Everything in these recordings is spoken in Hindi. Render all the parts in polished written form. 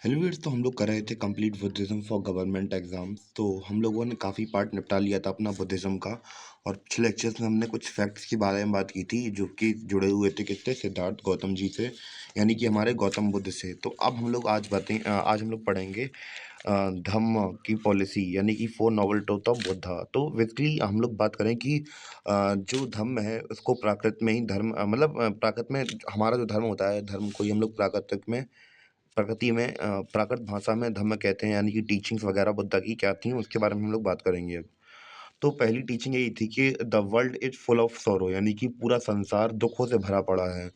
हेलविट्स तो हम लोग कर रहे थे complete Buddhism for government exams. तो हम लोगों ने काफ़ी पार्ट निपटा लिया था अपना बुद्धिज़्म का। और पिछले लेक्चर्स में हमने कुछ फैक्ट्स के बारे में बात की थी जो कि जुड़े हुए थे किससे, सिद्धार्थ गौतम जी से, यानी कि हमारे गौतम बुद्ध से। तो अब हम लोग आज हम लोग पढ़ेंगे धम्म की पॉलिसी, यानी कि four noble truth of Buddha. तो बेसिकली हम लोग बात करें कि जो धम्म है उसको प्राकृत में ही धर्म प्राकृत में हमारा जो धर्म होता है, धर्म को ही हम लोग प्राकृत भाषा में धम्म कहते हैं, यानी कि टीचिंग्स वगैरह बुद्धा की क्या थी उसके बारे में हम लोग बात करेंगे अब। तो पहली टीचिंग यही थी कि the world is full of sorrow, यानी कि पूरा संसार दुखों से भरा पड़ा है।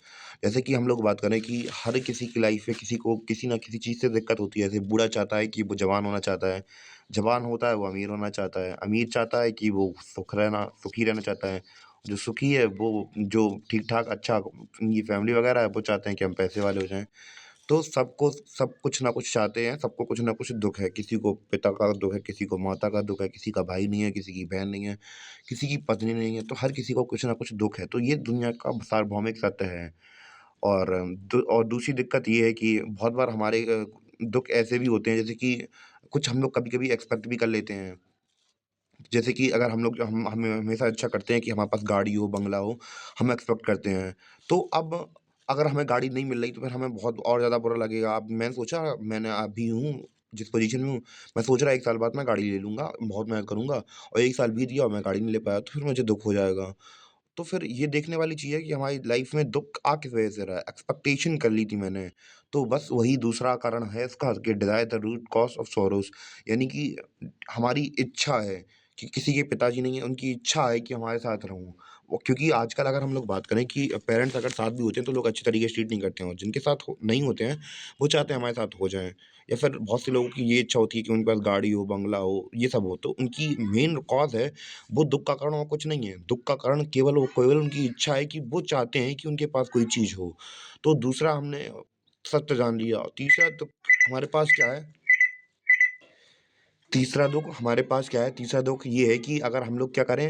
जैसे कि हम लोग बात करें कि हर किसी की लाइफ में किसी को किसी ना किसी चीज़ से दिक्कत होती है। जैसे बूढ़ा चाहता है कि वो जवान होना चाहता है, जवान होता है वो अमीर होना चाहता है, अमीर चाहता है कि वो सुखी रहना चाहता है, जो सुखी है वो जो ठीक ठाक अच्छा उनकी फैमिली वगैरह है वो चाहते हैं कि हम पैसे वाले हो जाएं। तो सबको सब कुछ ना कुछ चाहते हैं, सबको कुछ ना कुछ दुःख है। किसी को पिता का दुःख है, किसी को माता का दुःख है, किसी का भाई नहीं है, किसी की बहन नहीं है, किसी की पत्नी नहीं है, तो हर किसी को कुछ ना कुछ दुःख है। तो ये दुनिया का सार्वभौमिक सत्य है। और दूसरी दिक्कत ये है कि बहुत बार हमारे दुःख ऐसे भी होते हैं, जैसे कि कुछ हम लोग कभी-कभी एक्सपेक्ट भी कर लेते हैं। जैसे कि अगर हम लोग हम हमेशा अच्छा करते हैं कि हमारे पास गाड़ी हो, बंगला हो, हम एक्सपेक्ट करते हैं। तो अब अगर हमें गाड़ी नहीं मिल रही तो फिर हमें बहुत और ज़्यादा बुरा लगेगा। अब मैंने अभी हूँ जिस पोज़ीशन में हूँ, मैं सोच रहा 1 साल बाद मैं गाड़ी ले लूँगा, बहुत मेहनत करूँगा, और 1 साल बीत गया और मैं गाड़ी नहीं ले पाया, तो फिर मुझे दुःख हो जाएगा। तो फिर ये देखने वाली चीज़ है कि हमारी लाइफ़ में दुःख आ किस वजह से रहा है। एक्सपेक्टेशन कर ली थी मैंने, तो बस वही दूसरा कारण है इसका कि desire the root cause of sorrows, यानी कि हमारी इच्छा है कि किसी के पिताजी नहीं है, उनकी इच्छा है कि हमारे साथ रहूँ। वो क्योंकि आजकल अगर हम लोग बात करें कि पेरेंट्स अगर साथ भी होते हैं तो लोग अच्छे तरीके से ट्रीट नहीं करते हैं, और जिनके साथ हो नहीं होते हैं, वो चाहते हैं हमारे साथ हो जाएँ। या फिर बहुत से लोगों की ये इच्छा होती है कि उनके पास गाड़ी हो, बंगला हो, ये सब हो, तो उनकी मेन कॉज़ है, वो दुःख का कारण और कुछ नहीं है। दुःख का कारण केवल उनकी इच्छा है कि वो चाहते हैं कि उनके पास कोई चीज़ हो। तो दूसरा हमने सत्य जान लिया। तीसरा दुःख हमारे पास क्या है? तीसरा दुःख हमारे पास क्या है? तीसरा दुःख ये है कि अगर हम लोग क्या करें,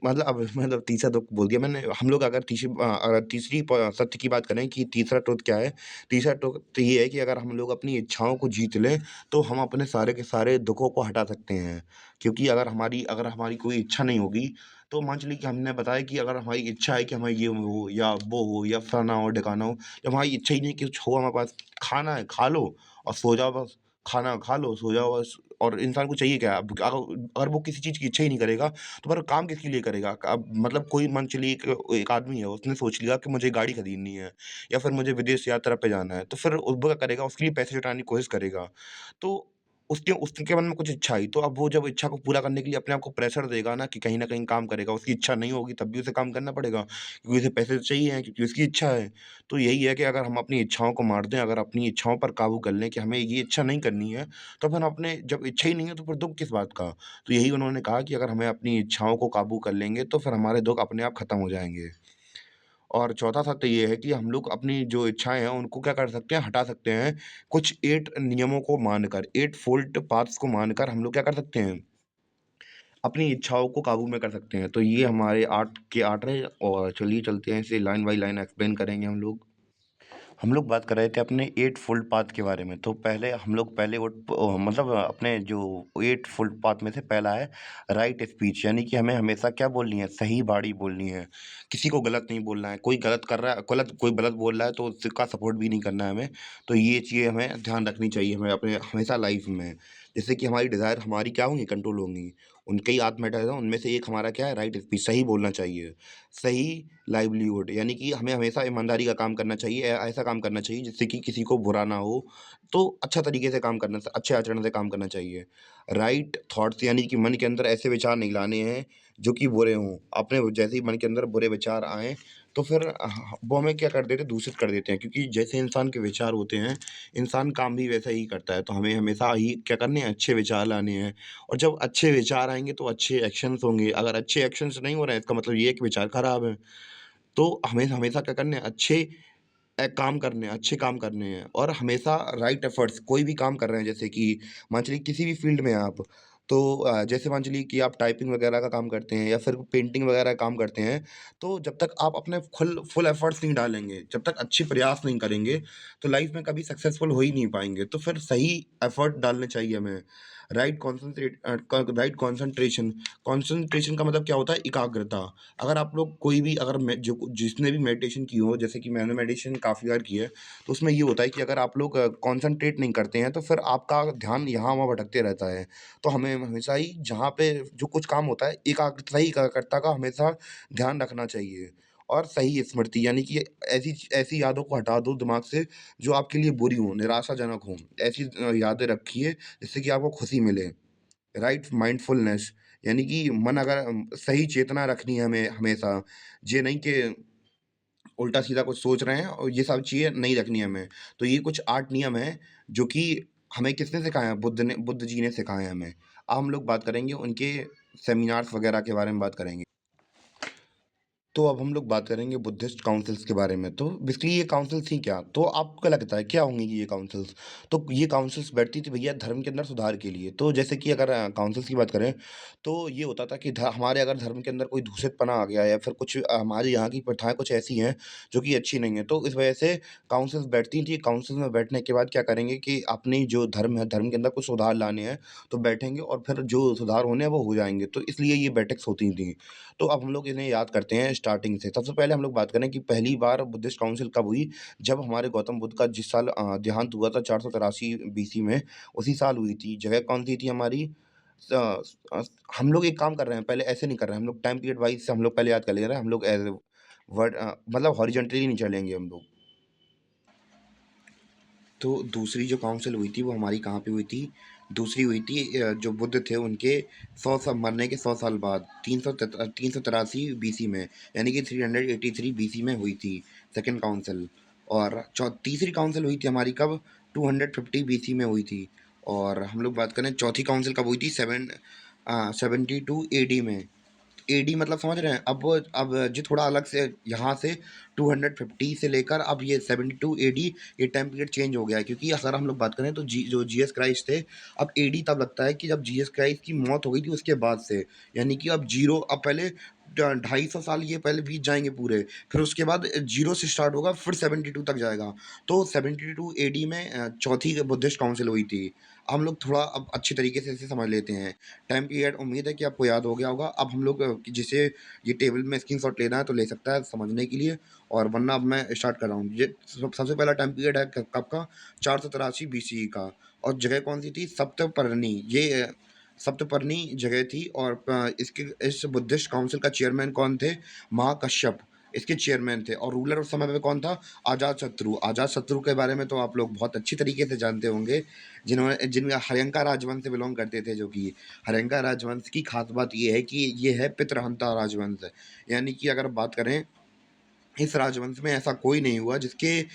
मतलब तीसरा दुःख बोल दिया मैंने। हम लोग अगर तीसरी सत्य की बात करें कि तीसरा ट्रुथ क्या है? तीसरा ट्रुथ तो ये है कि अगर हम लोग अपनी इच्छाओं को जीत लें, तो हम अपने सारे के सारे दुखों को हटा सकते हैं। क्योंकि अगर हमारी कोई इच्छा नहीं होगी, तो मान चलिए कि हमने बताया कि अगर हमारी इच्छा है कि हमें ये हो या वो हो या फलाना हो, ढिकाना हो, जब हमारी इच्छा ही नहीं है कि कुछ हो हमारे पास, खाना है, खा लो और सो जाओ बस। खाना खा लो, सो जाओ बस। और इंसान को चाहिए क्या? अब अगर वो किसी चीज़ की इच्छा ही नहीं करेगा, तो फिर काम किसके लिए करेगा? अब मतलब कोई मान चलिए एक एक आदमी है, उसने सोच लिया कि मुझे गाड़ी खरीदनी है या फिर मुझे विदेश यात्रा पे जाना है, तो फिर वो क्या करेगा? उसके लिए पैसे जुटाने की कोशिश करेगा। तो उसके मन में कुछ इच्छा आई, तो अब वो जब इच्छा को पूरा करने के लिए अपने आप को प्रेशर देगा ना कि कहीं न कहीं काम करेगा, उसकी इच्छा नहीं होगी तब भी उसे काम करना पड़ेगा, क्योंकि उसे पैसे तो चाहिए हैं, क्योंकि उसकी इच्छा है। तो यही है कि अगर हम अपनी इच्छाओं को मार दें, अगर अपनी इच्छाओं पर काबू कर लें कि हमें ये इच्छा नहीं करनी है, तो फिर अपने जब इच्छा ही नहीं है तो फिर दुःख किस बात का? तो यही उन्होंने कहा कि अगर हमें अपनी इच्छाओं को काबू कर लेंगे तो फिर हमारे दुःख अपने आप खत्म हो जाएँगे। और चौथा सत्य ये है कि हम लोग अपनी जो इच्छाएँ हैं उनको क्या कर सकते हैं, हटा सकते हैं। कुछ 8 नियमों को मानकर, 8 फ़ोल्ट पाथ्स को मानकर हम लोग क्या कर सकते हैं, अपनी इच्छाओं को काबू में कर सकते हैं। तो ये हमारे 8 के 8 रहे, और चलिए चलते हैं, इसे लाइन बाय लाइन एक्सप्लेन करेंगे हम लोग। हम लोग बात कर रहे थे अपने 8 फ़ोल्ड पाथ के बारे में। तो पहले मतलब अपने जो 8 फ़ोल्ड पाथ में से पहला है राइट स्पीच, यानी कि हमें हमेशा क्या बोलनी है? सही बाड़ी बोलनी है। किसी को गलत नहीं बोलना है। कोई गलत बोल रहा है तो उसका सपोर्ट भी नहीं करना है हमें। तो ये चीज़ें हमें ध्यान रखनी चाहिए हमें अपने हमेशा लाइफ़ में। जिससे कि हमारी डिज़ायर हमारी क्या होंगी? कंट्रोल होंगी। उनके ही हाथ में है, उनमें से एक हमारा क्या है? राइट स्पीच, सही बोलना चाहिए। सही लाइवलीहुड, यानी कि हमें हमेशा ईमानदारी का काम करना चाहिए, ऐसा काम करना चाहिए जिससे कि किसी को बुरा ना हो। तो अच्छा तरीके से काम करना, अच्छे आचरण से काम करना चाहिए। राइट थॉट्स, यानी कि मन के अंदर ऐसे विचार नहीं लाने हैं जो कि बुरे हों। अपने जैसे ही मन के अंदर बुरे विचार आएँ, तो फिर वो हमें क्या कर देते हैं? दूषित कर देते हैं, क्योंकि जैसे इंसान के विचार होते हैं, इंसान काम भी वैसा ही करता है। तो हमें हमेशा ही क्या करने हैं? अच्छे विचार लाने हैं। और जब अच्छे विचार आएँगे तो अच्छे एक्शंस होंगे। अगर अच्छे एक्शंस नहीं हो रहे हैं, इसका मतलब ये है कि विचार खराब हैं। तो हमें हमेशा क्या करने हैं? अच्छे काम करने हैं, और हमेशा राइट एफर्ट्स, कोई भी काम कर रहे हैं, जैसे कि मान चलिए किसी भी फ़ील्ड में हैं आप, तो जैसे मान चलिए कि आप टाइपिंग वगैरह का काम करते हैं या फिर पेंटिंग वगैरह का काम करते हैं, तो जब तक आप अपने फुल एफर्ट्स नहीं डालेंगे, जब तक अच्छे प्रयास नहीं करेंगे, तो लाइफ में कभी सक्सेसफुल हो ही नहीं पाएँगे। तो फिर सही एफर्ट डालने चाहिए हमें। राइट कंसंट्रेशन, कंसंट्रेशन का मतलब क्या होता है? एकाग्रता। अगर आप लोग कोई भी अगर मैं जो जिसने भी मेडिटेशन की हो, जैसे कि मैंने मेडिटेशन काफ़ी बार की है, तो उसमें ये होता है कि अगर आप लोग कंसंट्रेट नहीं करते हैं, तो फिर आपका ध्यान यहाँ-वहाँ भटकते रहता है। तो हमें हमेशा ही जहाँ पे जो कुछ काम होता है, सही एकाग्रता का हमेशा ध्यान रखना चाहिए और सही स्मृति यानी कि ऐसी ऐसी यादों को हटा दो दिमाग से जो आपके लिए बुरी हों, निराशाजनक हों। ऐसी यादें रखिए जिससे कि आपको खुशी मिले। राइट माइंडफुलनेस यानी कि मन अगर सही चेतना रखनी है हमें हमेशा। ये नहीं कि उल्टा-सीधा कुछ सोच रहे हैं और ये सब चीज़ें नहीं रखनी है हमें। तो ये कुछ 8 नियम हैं जो कि हमें किसने सिखाए हैं? बुद्ध जी ने सिखाए हैं हमें। अब हम लोग बात करेंगे उनके सेमिनार्स वगैरह के बारे में बात करेंगे। तो अब हम लोग बात करेंगे बुद्धिस्ट काउंसिल्स के बारे में। तो बेसिकली ये काउंसिल्स थी क्या? तो आपको क्या लगता है क्या होंगी ये काउंसिल्स? तो ये काउंसिल्स बैठती थी भैया धर्म के अंदर सुधार के लिए। तो जैसे कि अगर काउंसिल्स की बात करें, तो ये होता था कि हमारे अगर धर्म के अंदर कोई दूषितपना आ गया या फिर कुछ हमारे यहाँ की प्रथाएँ कुछ ऐसी हैं जो कि अच्छी नहीं है। तो इस वजह से काउंसिल्स बैठती थी। काउंसिल में बैठने के बाद क्या करेंगे कि अपनी जो धर्म है, धर्म के अंदर कुछ सुधार लाने हैं, तो बैठेंगे और फिर जो सुधार होने हैं वो हो जाएँगे। तो इसलिए ये बैठक्स होती थी। तो अब हम लोग इन्हें याद करते हैं स्टार्टिंग से। सबसे पहले हम लोग बात करें कि पहली बार बुद्धिस्ट काउंसिल कब हुई? जब हमारे गौतम बुद्ध का जिस साल देहांत हुआ था 483 बीसी में, उसी साल हुई थी। जगह कौन-सी थी हमारी? स अ, हम लोग एक काम कर रहे हैं, पहले ऐसे नहीं कर रहे हैं, हम लोग टाइम पीरियड वाइज़ से हम लोग पहले याद कर ले रहे हैं। हम लोग एज़ मतलब हॉरिज़ॉन्टली नहीं चलेंगे हम लोग। तो दूसरी जो काउंसिल हुई थी वो हमारी कहाँ पे हुई थी? दूसरी हुई थी जो बुद्ध थे उनके 100 सा मरने के 100 साल बाद 383 बीसी में, यानी कि 383 बीसी में हुई थी सेकंड काउंसिल। और तीसरी काउंसिल हुई थी हमारी कब? 250 बीसी में हुई थी। और हम लोग बात करें चौथी काउंसिल कब हुई थी? 72 एडी में। एडी मतलब समझ रहे हैं? अब जो थोड़ा अलग से यहाँ से 250 से लेकर अब ये 72 एडी ये टाइम पीरियड चेंज हो गया है क्योंकि अगर हम लोग बात करें तो जो जीसस क्राइस्ट थे, अब एडी तब लगता है कि जब जीसस क्राइस्ट की मौत हो गई थी उसके बाद से। यानी कि अब 0 अब पहले 250 साल ये पहले बीत जाएँगे पूरे, फिर उसके बाद 0 से स्टार्ट होगा फिर 72 तक जाएगा। तो 72 एडी में चौथी बुद्धिस्ट काउंसिल हुई थी। हम लोग थोड़ा अब अच्छी तरीके से इसे समझ लेते हैं। टाइम पीरियड उम्मीद है कि आपको याद हो गया होगा। अब हम लोग जिसे ये टेबल में स्क्रीनशॉट लेना है तो ले सकता है समझने के लिए और वरना अब मैं स्टार्ट कर रहा हूँ। ये सबसे पहला टाइम पीरियड है क कब का? 483 बीसीई का और जगह कौन-सी थी? सप्तपर्णी। ये सप्तपर्णी जगह थी और इसके इस बुद्धिस्ट काउंसिल का चेयरमैन कौन थे? महाकश्यप इसके चेयरमैन थे और रूलर उस समय पे कौन था? अजातशत्रु। अजातशत्रु के बारे में तो आप लोग बहुत अच्छी तरीके से जानते होंगे, जिनमें हर्यंका राजवंश से बिलॉन्ग करते थे जो कि हर्यंका राजवंश की खास बात ये है कि ये है पितृहंता राजवंश। यानी कि अगर बात करें इस राजवंश में ऐसा कोई नहीं हुआ जिसके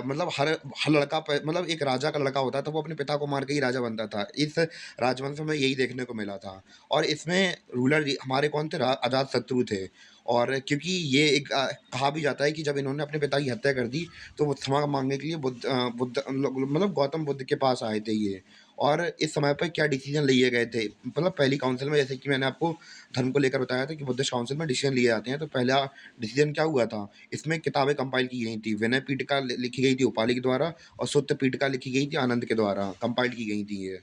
मतलब हर लड़का मतलब एक राजा का लड़का होता था वो अपने पिता को मार के ही राजा बनता था। इस राजवंश में यही देखने को मिला था और इसमें रूलर हमारे कौन थे? अजातशत्रु थे। और क्योंकि ये एक कहा भी जाता है कि जब इन्होंने अपने पिता की हत्या कर दी तो वो क्षमा मांगने के लिए मतलब गौतम बुद्ध के पास आए थे ये। और इस समय पर क्या डिसीजन लिए गए थे? मतलब पहली काउंसिल में जैसे कि मैंने आपको धर्म को लेकर बताया था कि बुद्धिस्ट काउंसिल में डिसीजन लिए जाते हैं। तो पहला डिसीजन क्या हुआ था? इसमें किताबें कंपाइल की गई थी। विनय पीटका लिखी गई थी उपालि के द्वारा और सुत्त पीटका लिखी गई थी आनंद के द्वारा, कंपाइल की गई थी ये।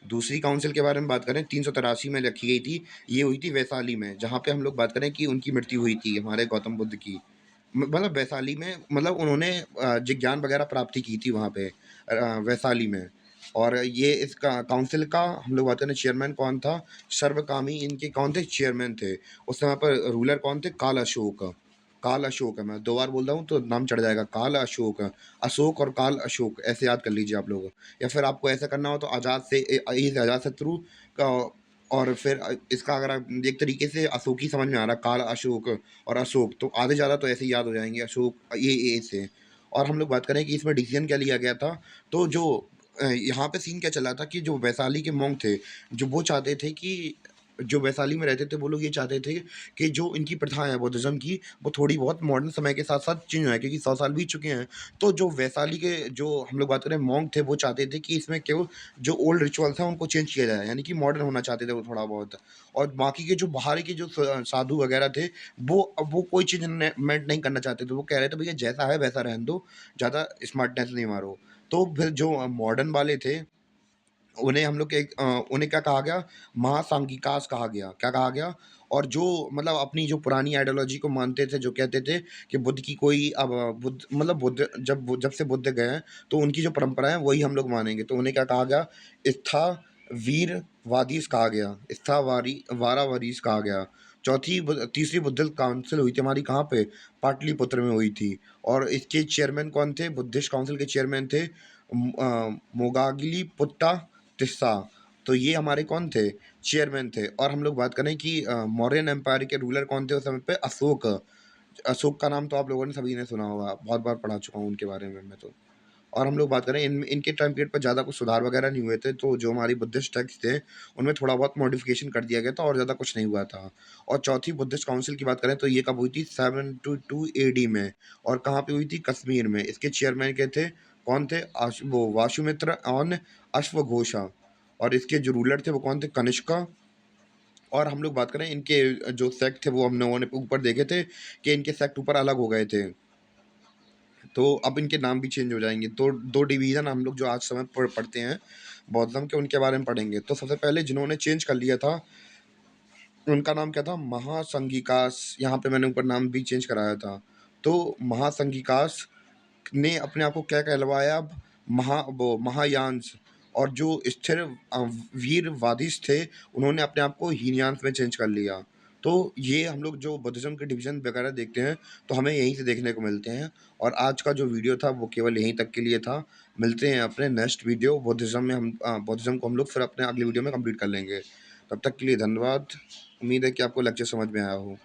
दूसरी काउंसिल के बारे में बात करें 383 में रखी गई थी, ये हुई थी वैशाली में, जहाँ पे हम लोग बात करें कि उनकी मृत्यु हुई थी हमारे गौतम बुद्ध की। मतलब वैशाली में मतलब उन्होंने ज्ञान वगैरह प्राप्ति की थी वहाँ पे वैशाली में। और ये इसका काउंसिल का हम लोग बात करें चेयरमैन कौन था? सर्वकामी इनके कौन थे? चेयरमैन थे। उस समय पर रूलर कौन थे? काल अशोक। काल अशोक है, मैं 2 बार बोल रहा हूँ तो नाम चढ़ जाएगा, काल अशोक। अशोक और काल अशोक ऐसे याद कर लीजिए आप लोग। या फिर आपको ऐसा करना हो तो अजातशत्रु का और फिर इसका अगर आप एक तरीके से अशोक ही समझ में आ रहा है, काल अशोक और अशोक तो आधे ज़्यादा तो ऐसे ही याद हो जाएँगे अशोक ये ए से। और हम लोग बात करें कि इसमें डिसीज़न क्या लिया गया था, तो जो यहाँ पे सीन क्या चला था कि जो वैशाली के मॉन्क थे, जो वो चाहते थे कि जो वैशाली में रहते थे वो लोग ये चाहते थे कि जो इनकी प्रथा है बुद्धिज़्म की, वो थोड़ी बहुत मॉडर्न समय के साथ-साथ चेंज होए, क्योंकि 100 साल बीत चुके हैं। तो जो वैशाली के जो हम लोग बात करें मॉन्क थे, वो चाहते थे कि इसमें केवल जो ओल्ड रिचुअल्स हैं उनको चेंज किया जाए, यानी कि मॉडर्न होना चाहते थे वो थोड़ा बहुत। और बाकी के जो बाहर के जो साधु वगैरह थे, वो कोई चीज़ ने मेंट नहीं करना चाहते थे। वो कह रहे थे भैया जैसा है वैसा रहने दो, ज़्यादा स्मार्टनेस नहीं मारो। तो फिर जो मॉडर्न वाले थे, उन्हें क्या कहा गया, महासांघिकास कहा गया। क्या कहा गया? और जो मतलब अपनी जो पुरानी आइडियोलॉजी को मानते थे, जो कहते थे कि बुद्ध की कोई अब बुद्ध मतलब बुद्ध जब से बुद्ध गए हैं, तो उनकी जो परंपरा है वही हम लोग मानेंगे। तो उन्हें क्या कहा गया? स्थविरवादीस कहा गया, स्थवारीवारावादीस कहा गया। तीसरी बुद्धिस्ट काउंसिल हुई थी हमारी कहाँ पे? पाटलिपुत्र में हुई थी। और इसके चेयरमैन कौन थे? बुद्धिस्ट काउंसिल के चेयरमैन थे मोगागिलिपुट्टा तिस्सा। तो ये हमारे कौन थे? चेयरमैन थे। और हम लोग बात करें कि मौर्यन एम्पायर के रूलर कौन थे उस समय पे? अशोक। अशोक का नाम तो आप लोगों ने सभी ने सुना होगा, बहुत बार पढ़ा चुका हूँ उनके बारे में मैं तो। और हम लोग बात करें इनके टाइम पीरियड पर ज़्यादा कुछ सुधार वगैरह नहीं हुए थे, तो जो हमारी बुद्धिस्ट टेक्स्ट थे, उनमें थोड़ा बहुत मॉडिफिकेशन कर दिया गया था और ज़्यादा कुछ नहीं हुआ था। और चौथी बुद्धिस्ट काउंसिल की बात करें तो ये कब हुई थी? 722 एडी में। और कहाँ पे हुई थी? कश्मीर में। इसके चेयरमैन के थे कौन थे? वाशुमित्र और अश्वघोषा। और इसके जो रूलर थे वो कौन थे? कनिष्का। और हम लोग बात करें इनके जो सेक्ट थे, वो हम लोगों ने ऊपर देखे थे कि इनके सेक्ट ऊपर अलग हो गए थे। तो अब इनके नाम भी चेंज हो जाएँगे। 2 डिवीज़न हम लोग जो आज समय पढ़ते हैं बौद्धिज़्म के, उनके बारे में पढ़ेंगे। तो सबसे पहले जिन्होंने चेंज कर लिया था, उनका नाम क्या था? महासंघिकास। यहाँ पे मैंने ऊपर नाम भी चेंज कराया था। तो महासंघिकास ने अपने आप को क्या कहलवाया अब? महायान्स। और जो स्थिर वीरवादीस थे, उन्होंने अपने आप को हीनयान्स में चेंज कर लिया। तो ये हम लोग जो बुद्धिज़्म के डिवीज़न वगैरह देखते हैं, तो हमें यहीं से देखने को मिलते हैं। और आज का जो वीडियो था वो केवल यहीं तक के लिए था। मिलते हैं अपने नेक्स्ट वीडियो बुद्धिज़्म को हम लोग फिर अपने अगली वीडियो में कंप्लीट कर लेंगे। तब तक के लिए धन्यवाद। उम्मीद है कि आपको लेक्चर समझ में आया हो।